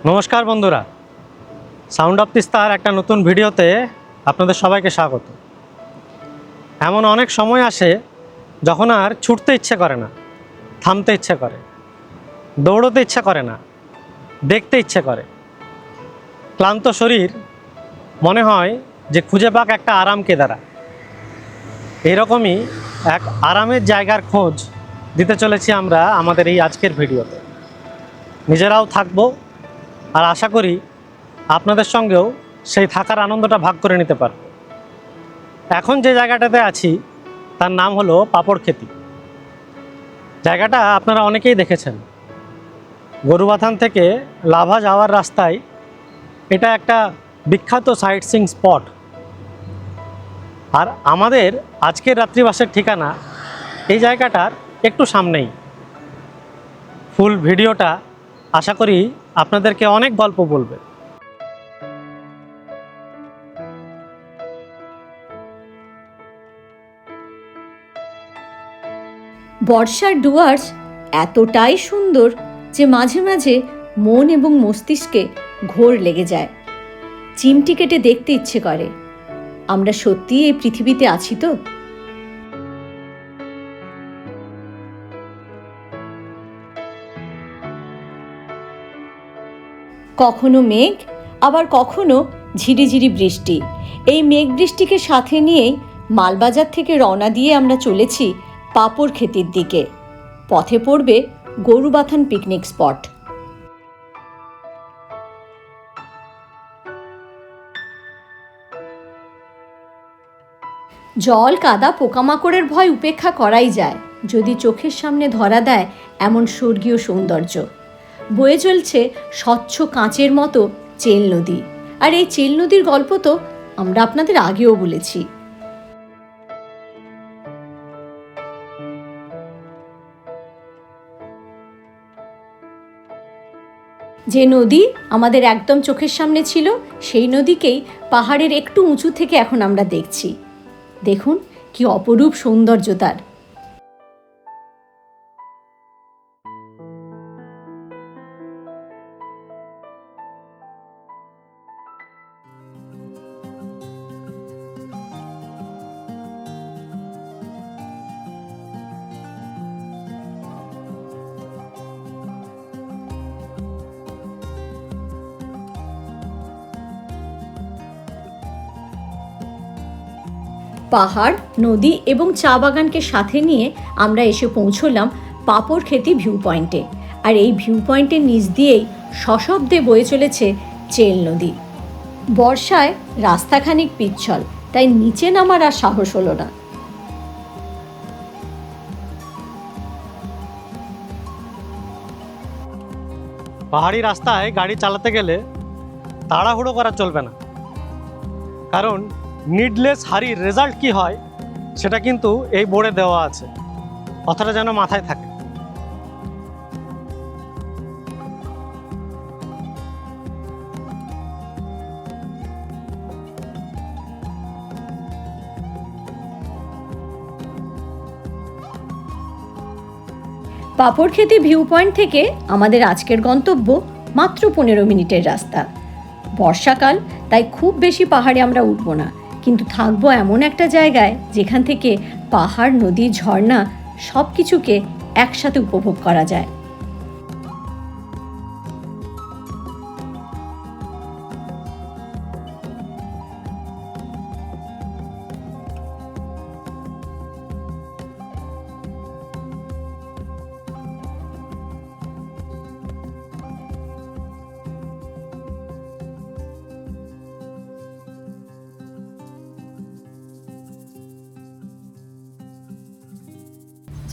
নমস্কার বন্ধুরা, sound of তিস্তার একটা নতুন ভিডিওতে আপনাদের সবাইকে স্বাগত। এমন অনেক সময় আসে যখন আর ছুটতে ইচ্ছে করে না, থামতে ইচ্ছে করে, দৌড়তে ইচ্ছে করে না, দেখতে ইচ্ছে করে। ক্লান্ত শরীর মনে হয় যে খুঁজে পাক একটা আরাম কেদারা। এরকমই এক আরামের জায়গার খোঁজ দিতে চলেছি আমরা আমাদের এই আজকের ভিডিওতে। নিজেরাও থাকবো আর আশা করি আপনাদের সঙ্গেও সেই থাকার আনন্দটা ভাগ করে নিতে পারব। এখন যে জায়গাটাতে আছি তার নাম হলো পাপড়খেতি। জায়গাটা আপনারা অনেকেই দেখেছেন। গরুবাথান থেকে লাভা যাওয়ার রাস্তায় এটা একটা বিখ্যাত সাইট সিইং স্পট। আর আমাদের আজকের রাত্রিবাসের ঠিকানা এই জায়গাটার একটু সামনেই। ফুল ভিডিওটা আশা করি আপনাদেরকে অনেক গল্প বলবে। বর্ষার ডুয়ার্স এতটাই সুন্দর যে মাঝে মাঝে মন এবং মস্তিষ্কে ঘোর লেগে যায়। চিমটি কেটে দেখতে ইচ্ছে করে আমরা সত্যিই এই পৃথিবীতে আছি তো। কখনো মেঘ, আবার কখনো ঝিরিঝিরি বৃষ্টি। এই মেঘ বৃষ্টিকে সাথে নিয়েই মালবাজার থেকে রওনা দিয়ে আমরা চলেছি পাপড়খেতির দিকে। পথে পড়বে গরুবাথান পিকনিক স্পট। জল, কাদা, পোকামাকড়ের ভয় উপেক্ষা করাই যায় যদি চোখের সামনে ধরা দেয় এমন স্বর্গীয় সৌন্দর্য। বয়ে চলছে স্বচ্ছ কাঁচের মতো চেল নদী। আর এই চেল নদীর গল্প তো আমরা আপনাদের আগেও বলেছি। যে নদী আমাদের একদম চোখের সামনে ছিল, সেই নদীকেই পাহাড়ের একটু উঁচু থেকে এখন আমরা দেখছি। দেখুন কি অপরূপ সৌন্দর্য তার। পাহাড়, নদী এবং চা বাগানকে সাথে নিয়ে আমরা এসে পৌঁছলাম পাপড়খেতি ভিউ পয়েন্টে। আর এই ভিউ পয়েন্টের নিচ দিয়েই সশব্দে বয়ে চলেছে চেল নদী। বর্ষায় রাস্তা খানিক পিচ্ছল, তাই নিচে নামার আর সাহস হলো না। পাহাড়ি রাস্তায় গাড়ি চালাতে গেলে তাড়াহুড়ো করা চলবে না, কারণ নিডলেস হারির রেজাল্ট কি হয় সেটা কিন্তু এই বোর্ডে দেওয়া আছে। কথাটা যেন মাথায় থাকে। পাপড়খেতি ভিউ পয়েন্ট থেকে আমাদের আজকের গন্তব্য মাত্র 15 মিনিটের রাস্তা। বর্ষাকাল, তাই খুব বেশি পাহাড়ে আমরা উঠব না, কিন্তু থাকবো এমন একটা জায়গায় যেখান থেকে পাহাড়, নদী, ঝর্ণা সব কিছুকে একসাথে উপভোগ করা যায়।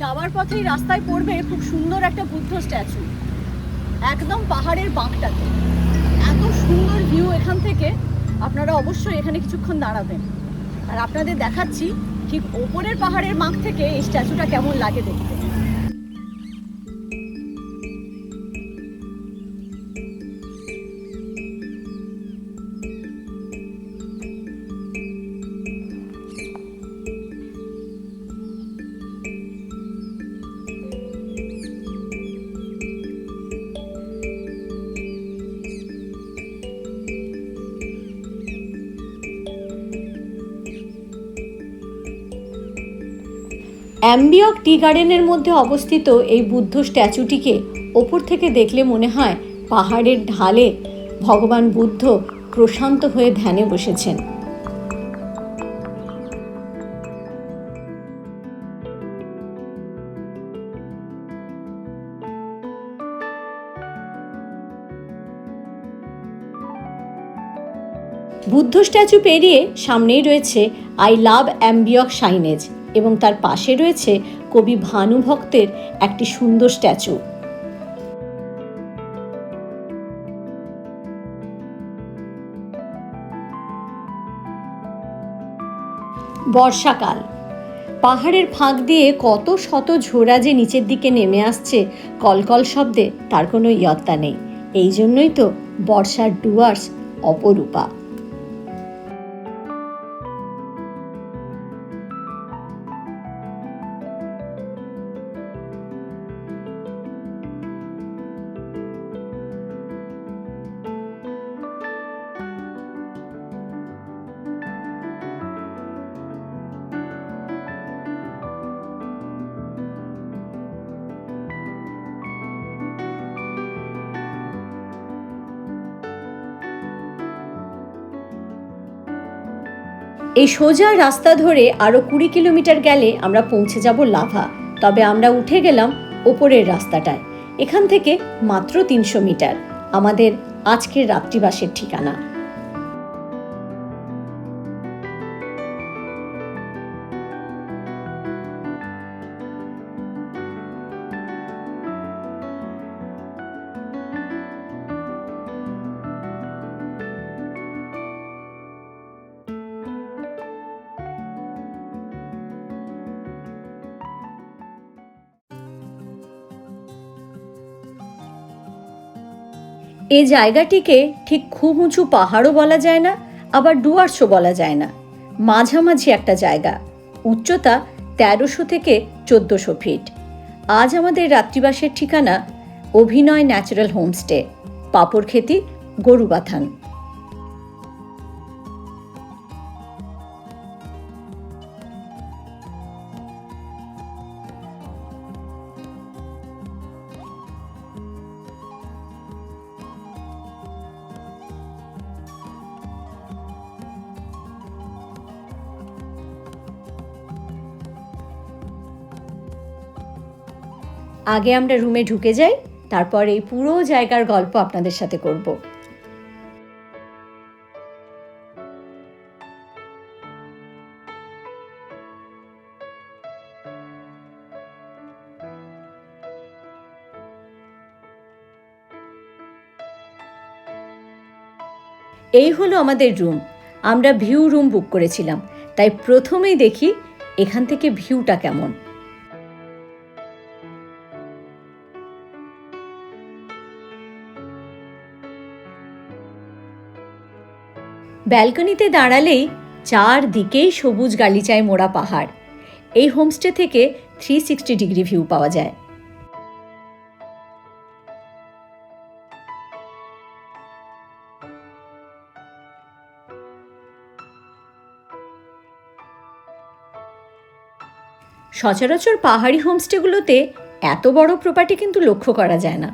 যাওয়ার পথেই রাস্তায় পড়বে খুব সুন্দর একটা বুদ্ধ স্ট্যাচু, একদম পাহাড়ের বাঁকটাতে। এত সুন্দর ভিউ এখান থেকে, আপনারা অবশ্যই এখানে কিছুক্ষণ দাঁড়াবেন। আর আপনাদের দেখাচ্ছি ঠিক ওপরের পাহাড়ের বাঁক থেকে এই স্ট্যাচুটা কেমন লাগে দেখতে। অ্যাম্বিয়ক টি গার্ডেনের মধ্যে অবস্থিত এই বুদ্ধ স্ট্যাচুটিকে ওপর থেকে দেখলে মনে হয় পাহাড়ের ঢালে ভগবান বুদ্ধ প্রশান্ত হয়ে ধ্যানে বসেছেন। বুদ্ধ স্ট্যাচু পেরিয়ে সামনেই রয়েছে আই লাভ অ্যাম্বিয়ক সাইনেজ এবং তার পাশে রয়েছে কবি ভানুভক্তের একটি সুন্দর স্ট্যাচু। বর্ষাকাল, পাহাড়ের ফাঁক দিয়ে কত শত ঝোড়া যে নিচের দিকে নেমে আসছে কলকল শব্দে তার কোনো ইয়ত্তা নেই। এই জন্যই তো বর্ষার ডুয়ার্স অপরূপা। এই সোজা রাস্তা ধরে আরও 20 কিলোমিটার গেলে আমরা পৌঁছে যাব লাভা। তবে আমরা উঠে গেলাম ওপরের রাস্তাটায়। এখান থেকে মাত্র 300 মিটার আমাদের আজকের রাত্রিবাসের ঠিকানা। এই জায়গাটিকে ঠিক খুব উঁচু পাহাড়ও বলা যায় না, আবার ডুয়ার্সও বলা যায় না, মাঝামাঝি একটা জায়গা। উচ্চতা 1300 থেকে 1400 ফিট। আজ আমাদের রাত্রিবাসের ঠিকানা অভিনয় ন্যাচারাল হোমস্টে, পাপড়খেতি, গরুবাথান। আগে আমরা রুমে ঢুকে যাই, তারপর এই পুরো জায়গার গল্প আপনাদের সাথে করব। এই হলো আমাদের রুম। আমরা ভিউ রুম বুক করেছিলাম, তাই প্রথমেই দেখি এখান থেকে ভিউটা কেমন। ব্যালকনিতে দাঁড়ালেই চারদিকেই সবুজ গালিচায় মোড়া পাহাড়। এই হোমস্টে থেকে 360 ডিগ্রি ভিউ পাওয়া যায়। সচরাচর পাহাড়ি হোমস্টেগুলোতে এত বড় প্রপার্টি কিন্তু লক্ষ্য করা যায় না।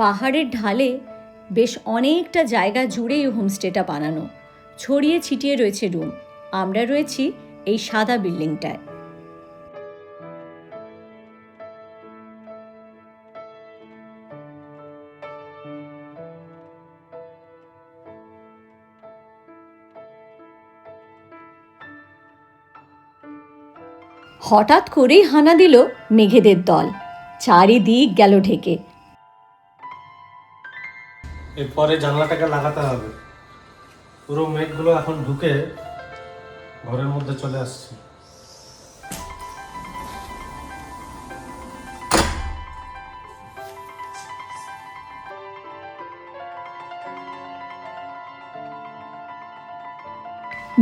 পাহাড়ের ঢালে বেশ অনেকটা জায়গা জুড়েই হোমস্টেটা বানানো। ছড়িয়ে ছিটিয়ে রয়েছে রুম। আমরা রয়েছি এই সাদা বিল্ডিংটায়। হঠাৎ করেই হানা দিল মেঘেদের দল, চারিদিক গেল ঢেকে। এরপরে জানলাটাকে লাগাতে হবে। পুরো মেঘগুলো এখন ঢুকে ঘরের মধ্যে চলে আসছে।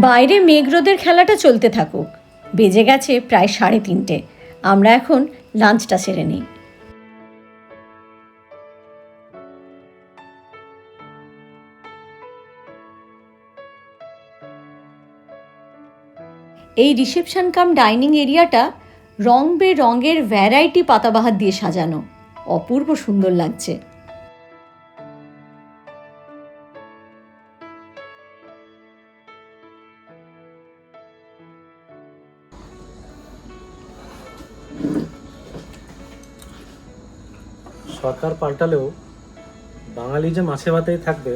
বাইরে মেঘরোদের খেলাটা চলতে থাকুক। বেজে গেছে প্রায় 3:30। আমরা এখন লাঞ্চটা সেরে নিই। এই রিসেপশন কাম ডাইনিং এরিয়াটা রং বেরঙের ভ্যারাইটি পাতাবাহার দিয়ে সাজানো, অপূর্ব সুন্দর লাগছে। সরকার পাল্টালেও বাঙালি যে মাছে ভাতেই থাকবে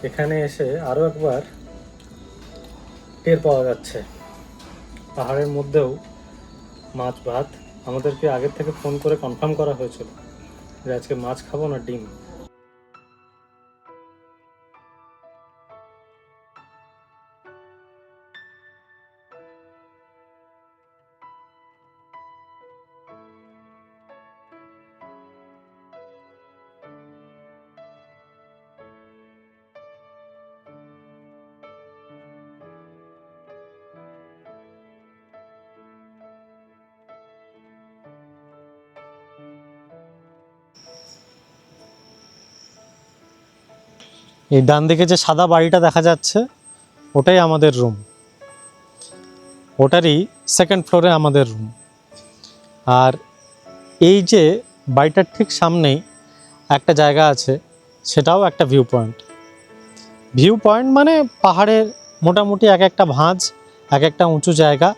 এখানে এসে আরও একবার টের পাওয়া যাচ্ছে। পাহাড়ের মধ্যেও মাছ ভাত। আমাদেরকে আগের থেকে ফোন করে কনফার্ম করা হয়েছিল যে আজকে মাছ খাবো না ডিম। এই ডান দিকে যে সাদা বাড়িটা দেখা যাচ্ছে ওটাই আমাদের রুম, ওটারই সেকেন্ড ফ্লোরে আমাদের রুম। আর এই যে বাড়িটার ঠিক সামনেই একটা জায়গা আছে, সেটাও একটা ভিউ পয়েন্ট। ভিউ পয়েন্ট মানে পাহাড়ের মোটামুটি এক একটা ভাঁজ, এক একটা উঁচু জায়গা,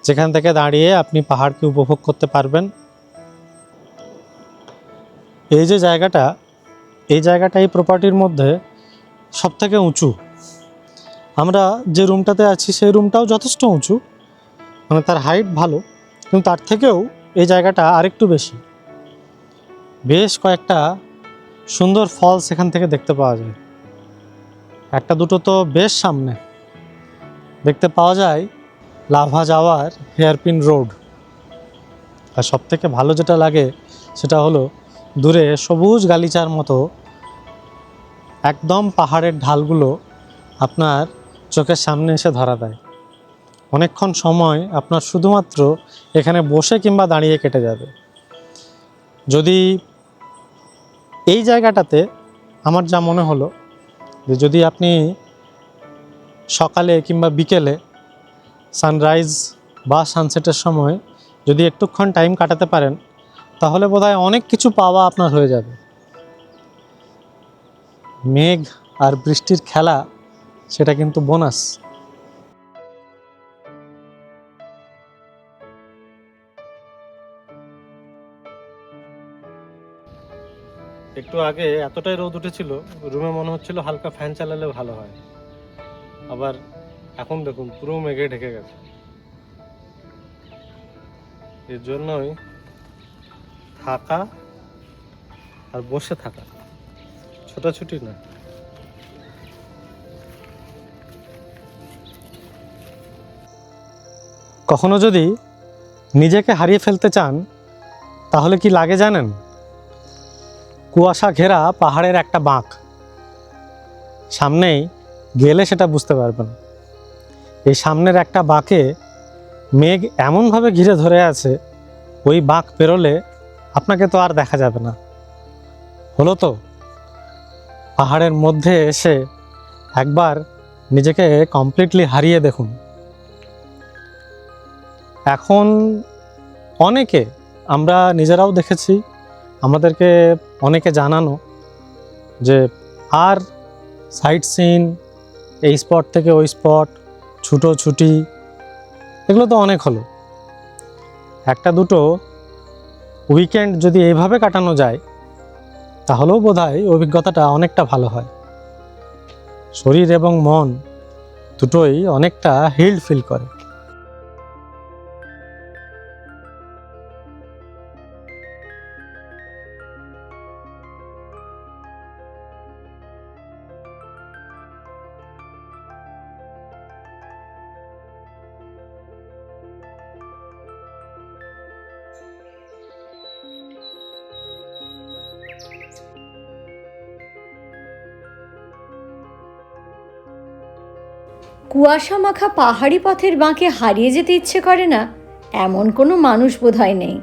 যেখান থেকে দাঁড়িয়ে আপনি পাহাড়কে উপভোগ করতে পারবেন। এই যে জায়গাটা, এই জায়গাটা এই প্রপার্টির মধ্যে সবথেকে উঁচু। আমরা যে রুমটাতে আছি সেই রুমটাও যথেষ্ট উঁচু, মানে তার হাইট ভালো, কিন্তু তার থেকেও এই জায়গাটা আরেকটু বেশি। বেশ কয়েকটা সুন্দর ফলস এখান থেকে দেখতে পাওয়া যায়। একটা দুটো তো বেশ সামনে দেখতে পাওয়া যায় লাভা যাওয়ার হেয়ারপিন রোড। আর সবথেকে ভালো যেটা লাগে সেটা হলো দূরে সবুজ গালিচার মতো একদম পাহাড়ের ঢালগুলো আপনার চোখের সামনে এসে ধরা দেয়। অনেকক্ষণ সময় আপনার শুধুমাত্র এখানে বসে কিংবা দাঁড়িয়ে কেটে যাবে। যদি এই জায়গাটাতে আমার যা মনে হলো যে যদি আপনি সকালে কিংবা বিকেলে সানরাইজ বা সানসেটের সময় যদি একটুক্ষণ টাইম কাটাতে পারেন, তাহলে বোধহয় অনেক কিছু পাওয়া আপনার হয়ে যাবে। মেঘ আর বৃষ্টির খেলা, সেটা কিন্তু বোনাস। একটু আগে এতটাই রোদ উঠেছিল, রুমে মনে হচ্ছিল হালকা ফ্যান চালালে ভালো হয়। আবার এখন দেখুন পুরো মেঘে ঢেকে গেছে। এর জন্যই থাকা আর বসে থাকা, ছোটাছুটি না। কখনো যদি নিজেকে হারিয়ে ফেলতে চান তাহলে কি লাগে জানেন? কুয়াশা ঘেরা পাহাড়ের একটা বাঁক, সামনেই গেলে সেটা বুঝতে পারবেন। এই সামনের একটা বাঁকে মেঘ এমনভাবে ঘিরে ধরে আছে, ওই বাঁক পেরোলে আপনাকে তো আর দেখা যাবে না। হলো তো, পাহাড়ের মধ্যে এসে একবার নিজেকে কমপ্লিটলি হারিয়ে দেখুন। এখন অনেকে, আমরা নিজেরাও দেখেছি, আমাদেরকে অনেকে জানানো যে আর সাইট সিন, এই স্পট থেকে ওই স্পট, ছুটোছুটি, এগুলো তো অনেক হলো। একটা দুটো উইকেন্ড যদি এইভাবে কাটানো যায় তাহলেও বোধহয় অভিজ্ঞতাটা অনেকটা ভালো হয়। শরীর এবং মন দুটোই অনেকটা হিল্ড ফিল করে। কুয়াশা মাখা পাহাড়ি পথের বাঁকে হারিয়ে যেতে ইচ্ছে করে না এমন কোনো মানুষ বোধহয় নেই।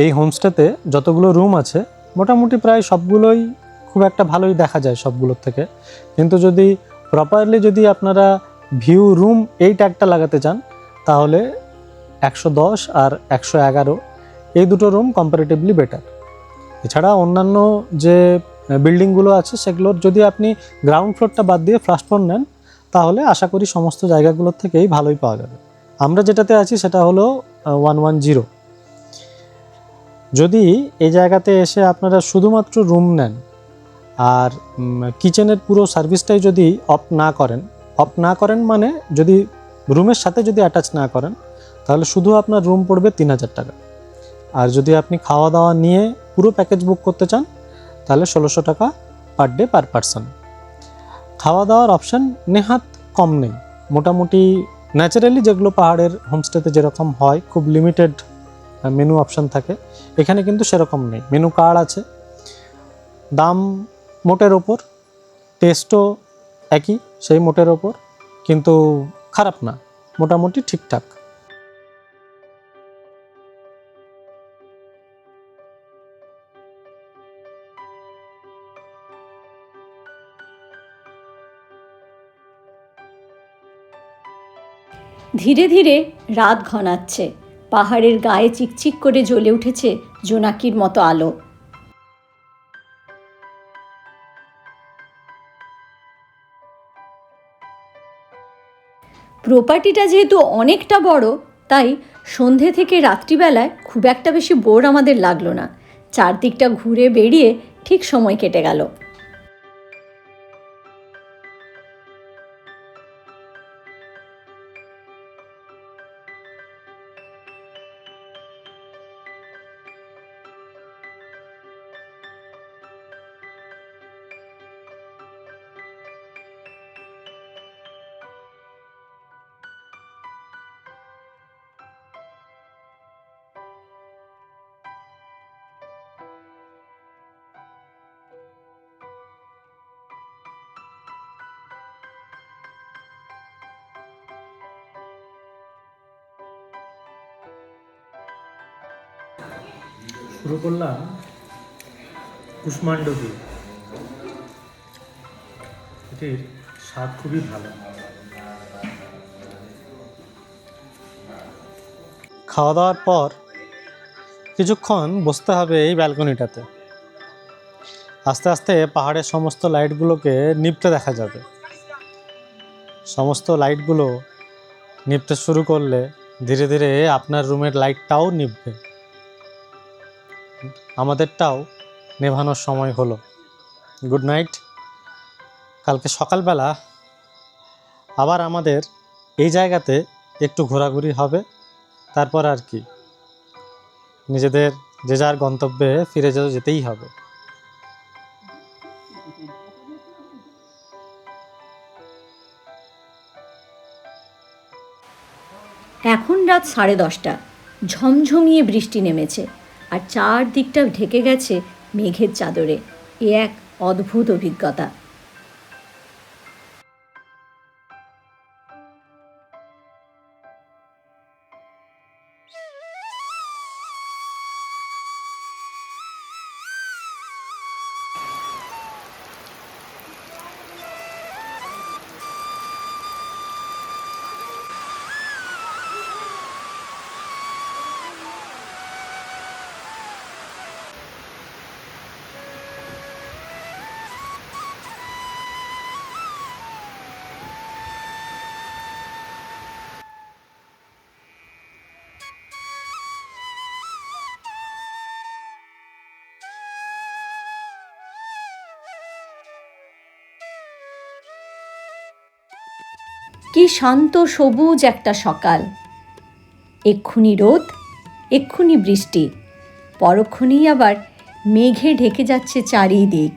এই হোমস্টেতে যতগুলো রুম আছে মোটামুটি প্রায় সবগুলোই খুব একটা ভালোই দেখা যায় সবগুলোর থেকে, কিন্তু যদি প্রপারলি যদি আপনারা ভিউ রুম এই ট্যাগটা লাগাতে চান তাহলে 110 আর 111 এই দুটো রুম কম্পারেটিভলি বেটার। এছাড়া অন্যান্য যে বিল্ডিংগুলো আছে সেগুলোর যদি আপনি গ্রাউন্ড ফ্লোরটা বাদ দিয়ে ফার্স্ট ফ্লোর নেন তাহলে আশা করি সমস্ত জায়গাগুলোর থেকেই ভালোই পাওয়া যাবে। আমরা যেটাতে আছি সেটা হলো 110। যদি এই জায়গাতে এসে আপনারা শুধুমাত্র রুম নেন আর কিচেনের পুরো সার্ভিসটাই যদি অফ না করেন মানে যদি রুমের সাথে যদি অ্যাটাচ না করেন তাহলে শুধু আপনার রুম পড়বে 3000 টাকা। আর যদি আপনি খাওয়া দাওয়া নিয়ে পুরো প্যাকেজ বুক করতে চান তাহলে 1600 টাকা পার ডে পার পারসন। খাওয়া দাওয়ার অপশান নেহাত কম নেই, মোটামুটি ন্যাচারালি যেগুলো পাহাড়ের হোমস্টেতে যেরকম হয় খুব লিমিটেড মেনু অপশান থাকে, এখানে কিন্তু সেরকম নেই। মেনু কার্ড আছে, দাম মোটের ওপর, টেস্টও একই সেই মোটের ওপর, কিন্তু খারাপ না, মোটামুটি ঠিকঠাক। ধীরে ধীরে রাত ঘনাচ্ছে, পাহাড়ের গায়ে চিকচিক করে জ্বলে উঠেছে জোনাকির মতো আলো। প্রপার্টিটা যেহেতু অনেকটা বড় তাই সন্ধে থেকে রাত্রিবেলায় খুব একটা বেশি বোর আমাদের লাগলো না। চারদিকটা ঘুরে বেড়িয়ে ঠিক সময় কেটে গেল। শুরু করলাম কুষ্মাণ্ড দিয়ে। এটির স্বাদ খুবই ভালো। খাওয়া দাওয়ার পর কিছুক্ষণ বসতে হবে এই ব্যালকনিটাতে। আস্তে আস্তে পাহাড়ের সমস্ত লাইটগুলোকে নিভতে দেখা যাবে। সমস্ত লাইটগুলো নিভতে শুরু করলে ধীরে ধীরে আপনার রুমের লাইটটাও নিভবে। আমাদেরটাও নেভানোর সময় হলো। Good night. কালকে সকালবেলা আবার আমাদের এই জায়গাতে একটু ঘোরাঘুরি হবে, তারপর আর কি নিজেদের যে যার গন্তব্যে ফিরে যেতেই হবে। এখন রাত 10:30, ঝমঝমিয়ে বৃষ্টি নেমেছে আর চারদিকটা ঢেকে গেছে মেঘের চাদরে। এ এক অদ্ভুত অভিজ্ঞতা। কি শান্ত সবুজ একটা সকাল। এক্ষুনি রোদ, এক্ষুনি বৃষ্টি, পরক্ষণেই আবার মেঘে ঢেকে যাচ্ছে চারিদিক।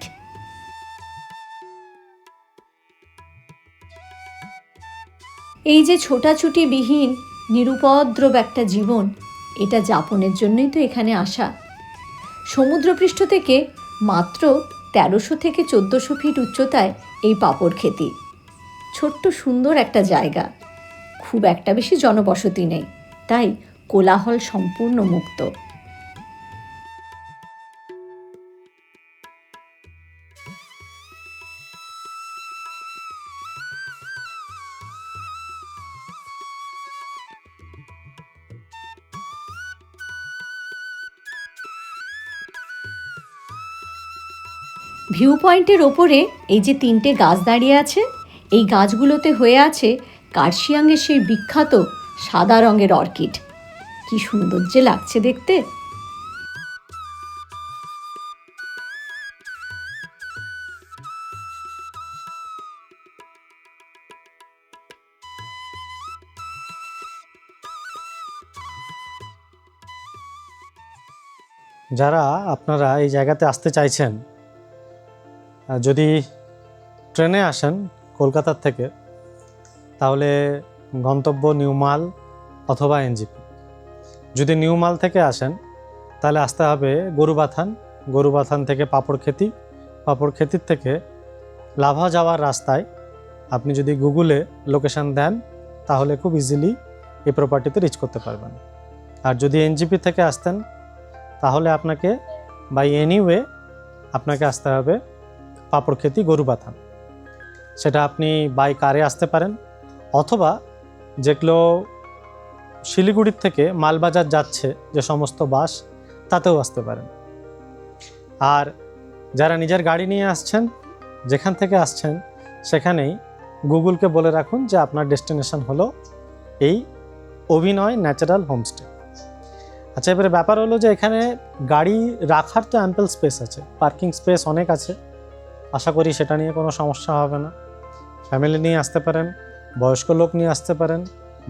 এই যে ছোটাছুটিবিহীন নিরুপদ্রব একটা জীবন, এটা যাপনের জন্যই তো এখানে আসা। সমুদ্রপৃষ্ঠ থেকে মাত্র 1300 থেকে 1400 ফিট উচ্চতায় এই পাপড়খেতি। ছোট্ট সুন্দর একটা জায়গা, খুব একটা বেশি জনবসতি নেই, তাই কোলাহল সম্পূর্ণ মুক্ত। ভিউ পয়েন্টের ওপরে এই যে 3টে গাছ দাঁড়িয়ে আছে, এই গাছগুলোতে হয়ে আছে কার্শিয়াংয়ের সেই বিখ্যাত সাদা রঙের অর্কিড। কি সুন্দর যে লাগছে দেখতে। যারা আপনারা এই জায়গাতে আসতে চাইছেন, যদি ট্রেনে আসেন কলকাতার থেকে, তাহলে গন্তব্য নিউমাল অথবা এনজিপি। যদি নিউমাল থেকে আসেন তাহলে আসতে হবে গরুবাথান, গরুবাথান থেকে পাপড়খেতি, পাপড়খেতির থেকে লাভা যাওয়ার রাস্তায় আপনি যদি গুগলে লোকেশান দেন তাহলে খুব ইজিলি এই প্রপার্টিতে রিচ করতে পারবেন। আর যদি এনজিপি থেকে আসতেন তাহলে আপনাকে বাই এনিওয়ে আপনাকে আসতে হবে পাপড়খেতি গরুবাথান। সেটা আপনি বাই কারে আসতে পারেন, অথবা যেগুলো শিলিগুড়ির থেকে মালবাজার যাচ্ছে যে সমস্ত বাস, তাতেও আসতে পারেন। আর যারা নিজের গাড়ি নিয়ে আসছেন, যেখান থেকে আসছেন সেখানেই গুগলকে বলে রাখুন যে আপনার ডেস্টিনেশন হলো এই অভিনয় ন্যাচারাল হোমস্টে। আচ্ছা, এবারে ব্যাপার হলো যে এখানে গাড়ি রাখার তো অ্যাম্পল স্পেস আছে, পার্কিং স্পেস অনেক আছে। আশা করি সেটা নিয়ে কোনো সমস্যা হবে না। ফ্যামিলি নিয়ে আসতে পারেন, বয়স্ক লোক নিয়ে আসতে পারেন,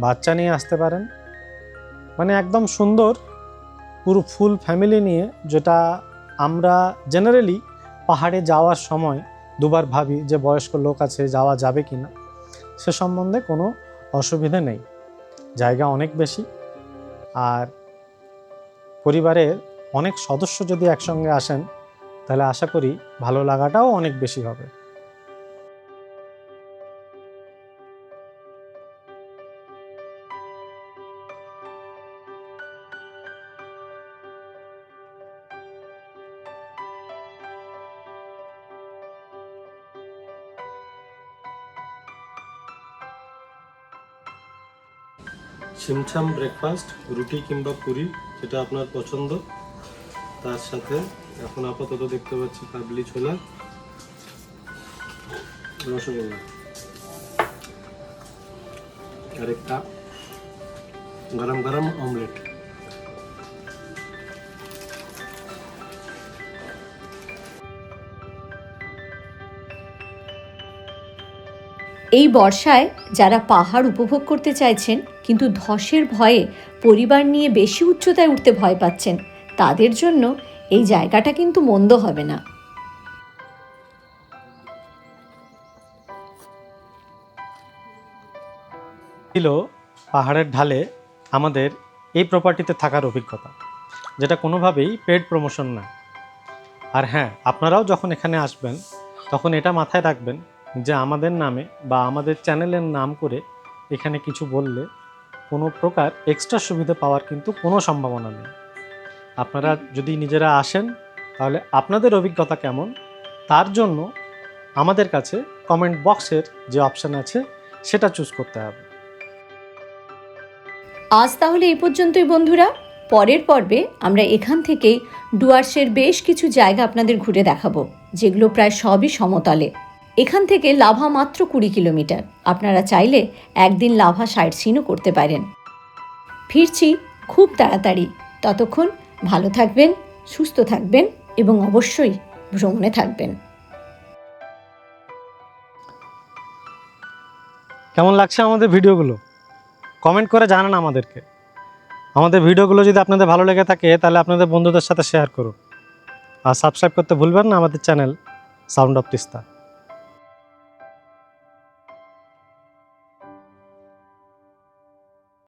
বাচ্চা নিয়ে আসতে পারেন, মানে একদম সুন্দর পুরো ফুল ফ্যামিলি নিয়ে, যেটা আমরা জেনারেলি পাহাড়ে যাওয়ার সময় দুবার ভাবি যে বয়স্ক লোক আছে, যাওয়া যাবে কি না। সে সম্বন্ধে কোনো অসুবিধা নেই, জায়গা অনেক বেশি। আর পরিবারের অনেক সদস্য যদি একসঙ্গে আসেন তাহলে আশা করি ভালো লাগাটাও অনেক বেশি হবে। ছিমছাম ব্রেকফাস্ট, রুটি কিংবা পুরি, যেটা আপনার পছন্দ। তার সাথে এখন আপাতত দেখতে পাচ্ছি কাবলি ছোলা, রসগোল্লা, আর একটা গরম গরম অমলেট। এই বর্ষায় যারা পাহাড় উপভোগ করতে চাইছেন কিন্তু ধসের ভয়ে পরিবার নিয়ে বেশি উচ্চতায় উঠতে ভয় পাচ্ছেন, তাদের জন্য এই জায়গাটা কিন্তু মন্দ হবে না। ছিল পাহাড়ের ঢালে আমাদের এই প্রপার্টিতে থাকার অভিজ্ঞতা, যেটা কোনোভাবেই পেড প্রমোশন না। আর হ্যাঁ, আপনারাও যখন এখানে আসবেন তখন এটা মাথায় রাখবেন যে আমাদের নামে বা আমাদের চ্যানেলের নাম করে এখানে কিছু বললে কোনো প্রকার এক্সট্রা সুবিধা পাওয়ার কিন্তু কোনো সম্ভাবনা নেই। আপনারা যদি নিজেরা আসেন তাহলে আপনাদের অভিজ্ঞতা কেমন তার জন্য আমাদের কাছে কমেন্ট বক্সের যে অপশান আছে সেটা চুজ করতে হবে। আজ তাহলে এই পর্যন্তই বন্ধুরা। পরের পর্বে আমরা এখান থেকেই ডুয়ার্সের বেশ কিছু জায়গা আপনাদের ঘুরে দেখাবো, যেগুলো প্রায় সবই সমতলে। এখান থেকে লাভা মাত্র 20 কিলোমিটার। আপনারা চাইলে একদিন লাভা সাইট সিনও করতে পারেন। ফিরছি খুব তাড়াতাড়ি। ততক্ষণ ভালো থাকবেন, সুস্থ থাকবেন এবং অবশ্যই ভ্রমণে থাকবেন। কেমন লাগছে আমাদের ভিডিওগুলো কমেন্ট করে জানান আমাদেরকে। আমাদের ভিডিওগুলো যদি আপনাদের ভালো লেগে থাকে তাহলে আপনাদের বন্ধুদের সাথে শেয়ার করুন, আর সাবস্ক্রাইব করতে ভুলবেন না আমাদের চ্যানেল সাউন্ড অফ তিস্তা।